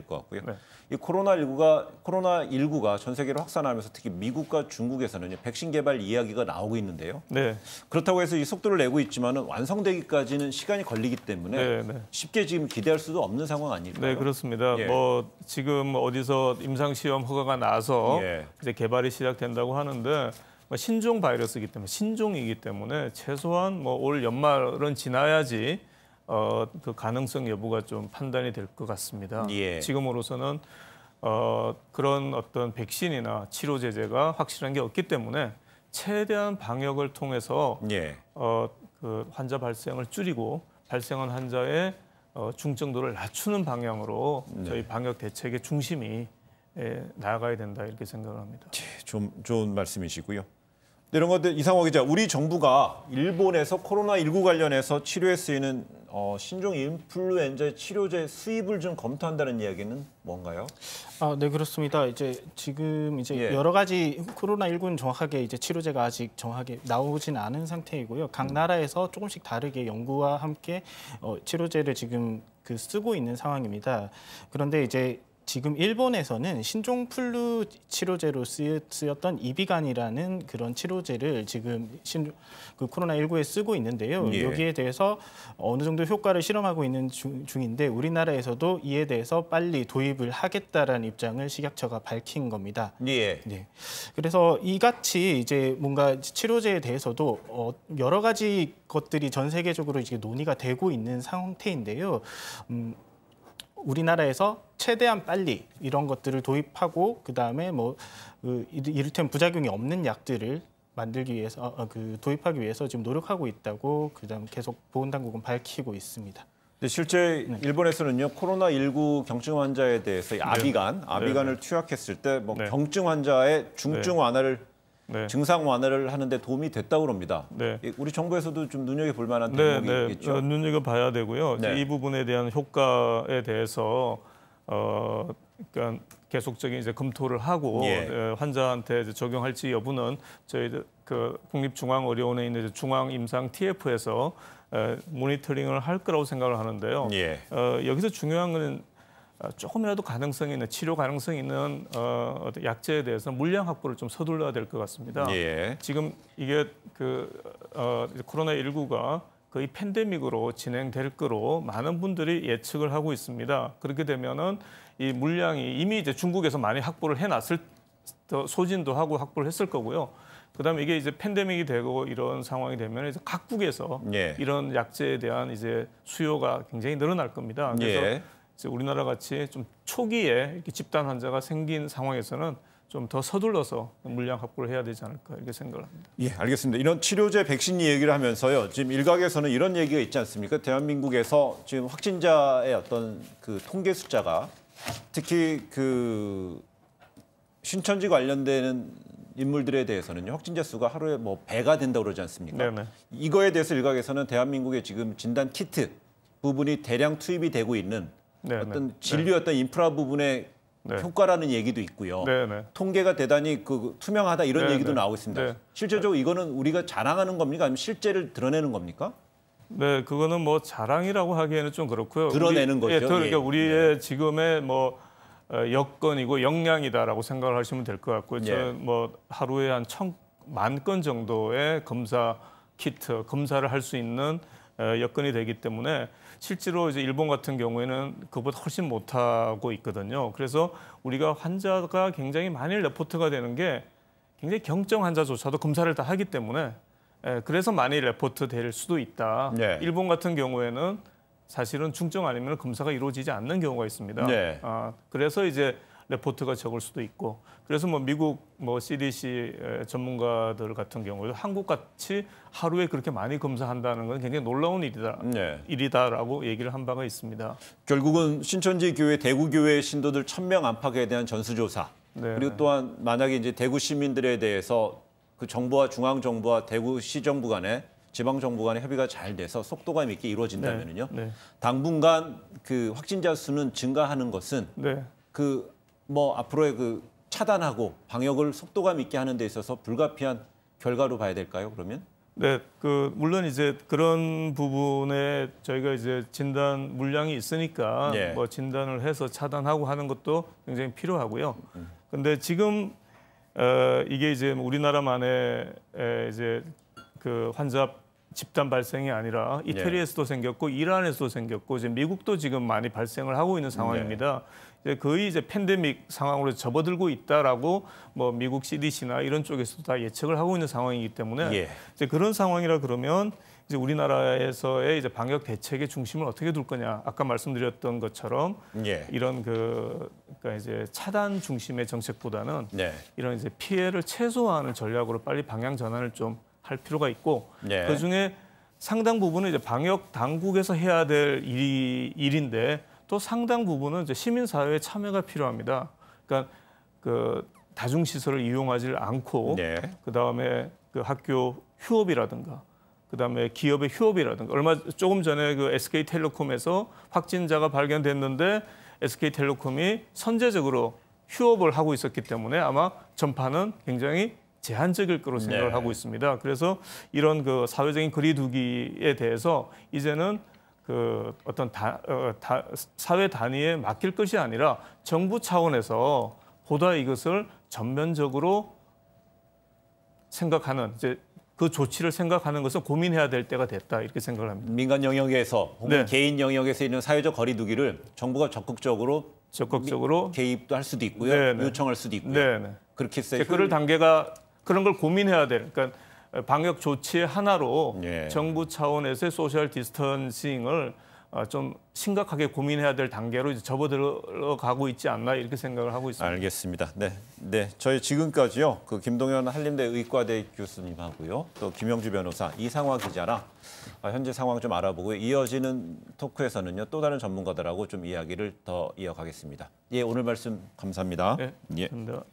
될 것 같고요. 네. 이 코로나19가 전 세계로 확산하면서 특히 미국과 중국에서는 백신 개발 이야기가 나오고 있는데요. 네. 그렇다고 해서 이 속도를 내고 있지만은 완성되기까지는 시간이 걸리기 때문에 네. 쉽게 지금 기대할 수도 없는 상황 아닐까요? 네, 그렇습니다. 예. 뭐 지금 어디서 임상시험 허가가 나서 예. 이제 개발이 시작된다고 하는데 신종 바이러스이기 때문에 신종이기 때문에 최소한 뭐 올 연말은 지나야지 그 가능성 여부가 좀 판단이 될 것 같습니다. 예. 지금으로서는 그런 어떤 백신이나 치료 제제가 확실한 게 없기 때문에 최대한 방역을 통해서 예. 그 환자 발생을 줄이고 발생한 환자의 중증도를 낮추는 방향으로 저희 방역 대책의 중심이 나아가야 된다 이렇게 생각을 합니다. 좀 좋은 말씀이시고요. 이런 것들 이상호 기자, 우리 정부가 일본에서 코로나19 관련해서 치료에 쓰이는 신종 인플루엔자 치료제 수입을 좀 검토한다는 이야기는 뭔가요? 네, 그렇습니다. 지금 예. 여러 가지 코로나19는 정확하게 이제 치료제가 아직 정확하게 나오진 않은 상태이고요. 각 나라에서 조금씩 다르게 연구와 함께 치료제를 지금 쓰고 있는 상황입니다. 그런데 이제 지금 일본에서는 신종플루 치료제로 쓰였던 이비간이라는 그런 치료제를 지금 코로나19에 쓰고 있는데요. 예. 여기에 대해서 어느 정도 효과를 실험하고 있는 중인데 우리나라에서도 이에 대해서 빨리 도입을 하겠다라는 입장을 식약처가 밝힌 겁니다. 예. 네. 그래서 이같이 이제 뭔가 치료제에 대해서도 여러 가지 것들이 전 세계적으로 이제 논의가 되고 있는 상태인데요. 우리나라에서 최대한 빨리 이런 것들을 도입하고 그다음에 이를테면 부작용이 없는 약들을 만들기 위해서 도입하기 위해서 지금 노력하고 있다고 그다음 계속 보건당국은 밝히고 있습니다. 근데 실제 일본에서는요 코로나19 경증 환자에 대해서 아비간을 투약했을 때 경증 환자의 중증 완화를 증상 완화를 하는데 도움이 됐다고 합니다. 우리 정부에서도 좀 눈여겨볼 만한 대목이겠죠. 눈여겨봐야 되고요. 이 부분에 대한 효과에 대해서 그러니까 계속적인 이제 검토를 하고 환자한테 이제 적용할지 여부는 저희 국립중앙의료원에 있는 중앙임상 TF에서 모니터링을 할 거라고 생각을 하는데요. 여기서 중요한 것은 조금이라도 가능성이 있는 치료 가능성이 있는 약제에 대해서 물량 확보를 좀 서둘러야 될 것 같습니다. 지금 이게 코로나19가 거의 팬데믹으로 진행될 거로 많은 분들이 예측을 하고 있습니다. 그렇게 되면은 이 물량이 이미 이제 중국에서 많이 확보를 해놨을 소진도 하고 확보를 했을 거고요. 그다음에 이게 이제 팬데믹이 되고 이런 상황이 되면 이제 각국에서 이런 약제에 대한 이제 수요가 굉장히 늘어날 겁니다. 그래서 이제 우리나라 같이 좀 초기에 이렇게 집단 환자가 생긴 상황에서는 좀 더 서둘러서 물량 확보를 해야 되지 않을까 이렇게 생각을 합니다. 예, 알겠습니다. 이런 치료제 백신 얘기를 하면서요. 지금 일각에서는 이런 얘기가 있지 않습니까? 대한민국에서 지금 확진자의 어떤 통계 숫자가 특히 신천지 관련되는 인물들에 대해서는요. 확진자 수가 하루에 배가 된다고 그러지 않습니까? 이거에 대해서 일각에서는 대한민국의 지금 진단 키트 부분이 대량 투입이 되고 있는 어떤 진료 어떤 인프라 부분의 효과라는 얘기도 있고요. 통계가 대단히 투명하다 이런 얘기도 나오고 있습니다. 실제적으로 이거는 우리가 자랑하는 겁니까? 아니면 실제를 드러내는 겁니까? 네, 그거는 자랑이라고 하기에는 좀 그렇고요. 드러내는 거죠. 그러니까 우리의 지금의 여건이고 역량이다라고 생각을 하시면 될 것 같고요. 저는 하루에 한 1,000만 건 정도의 검사 키트, 검사를 할 수 있는 여건이 되기 때문에 실제로 이제 일본 같은 경우에는 그보다 훨씬 못하고 있거든요. 그래서 우리가 환자가 굉장히 많이 레포트가 되는 게 굉장히 경증 환자조차도 검사를 다 하기 때문에 그래서 많이 레포트 될 수도 있다. 일본 같은 경우에는 사실은 중증 아니면 검사가 이루어지지 않는 경우가 있습니다. 그래서 이제 레포트가 적을 수도 있고 그래서 미국 CDC 전문가들 같은 경우도 한국같이 하루에 그렇게 많이 검사한다는 건 굉장히 놀라운 일이다라고 얘기를 한 바가 있습니다. 결국은 신천지 교회, 대구 교회 신도들 1,000명 안팎에 대한 전수조사 그리고 또한 만약에 이제 대구 시민들에 대해서 정부와 중앙 정부와 대구 시정부 간에 지방 정부 간의 협의가 잘 돼서 속도감 있게 이루어진다면요. 당분간 확진자 수는 증가하는 것은 앞으로의 차단하고 방역을 속도감 있게 하는 데 있어서 불가피한 결과로 봐야 될까요? 그러면? 네, 물론 이제 그런 부분에 저희가 이제 진단 물량이 있으니까 예. 뭐 진단을 해서 차단하고 하는 것도 굉장히 필요하고요. 근데 지금 이게 이제 우리나라만의 이제 그 환자 집단 발생이 아니라 이태리에서도 생겼고 이란에서도 생겼고 이제 미국도 지금 많이 발생을 하고 있는 상황입니다. 이제 거의 이제 팬데믹 상황으로 접어들고 있다라고 뭐 미국 CDC나 이런 쪽에서도 다 예측을 하고 있는 상황이기 때문에 이제 그런 상황이라 그러면 이제 우리나라에서의 이제 방역 대책의 중심을 어떻게 둘 거냐? 아까 말씀드렸던 것처럼 이런 그러니까 이제 차단 중심의 정책보다는 이런 이제 피해를 최소화하는 전략으로 빨리 방향 전환을 좀 할 필요가 있고 그 중에 상당 부분은 이제 방역 당국에서 해야 될 일인데 또 상당 부분은 이제 시민 사회의 참여가 필요합니다. 그러니까 그 다중 시설을 이용하지 않고 그 다음에 그 학교 휴업이라든가 그 다음에 기업의 휴업이라든가 조금 전에 그 SK텔레콤에서 확진자가 발견됐는데 SK텔레콤이 선제적으로 휴업을 하고 있었기 때문에 아마 전파는 굉장히 제한적일 거로 생각을 하고 있습니다. 그래서 이런 그 사회적인 거리두기에 대해서 이제는 그 어떤 사회 단위에 맡길 것이 아니라 정부 차원에서 보다 이것을 전면적으로 생각하는 이제 그 조치를 생각하는 것은 고민해야 될 때가 됐다 이렇게 생각을 합니다. 민간 영역에서 혹은 개인 영역에서 있는 사회적 거리두기를 정부가 적극적으로 개입도 할 수도 있고요, 요청할 수도 있고요. 그렇게 해서 그럴 단계가 그런 걸 고민해야 될. 그러니까 방역 조치의 하나로 정부 차원에서의 소셜 디스턴싱을 좀 심각하게 고민해야 될 단계로 이제 접어들어가고 있지 않나 이렇게 생각을 하고 있습니다. 알겠습니다. 네, 저희 지금까지요 그 김동현 한림대 의과대 교수님하고요 또 김영주 변호사, 이상화 기자랑 현재 상황 좀 알아보고 이어지는 토크에서는요 또 다른 전문가들하고 좀 이야기를 더 이어가겠습니다. 오늘 말씀 감사합니다. 네, 감사합니다.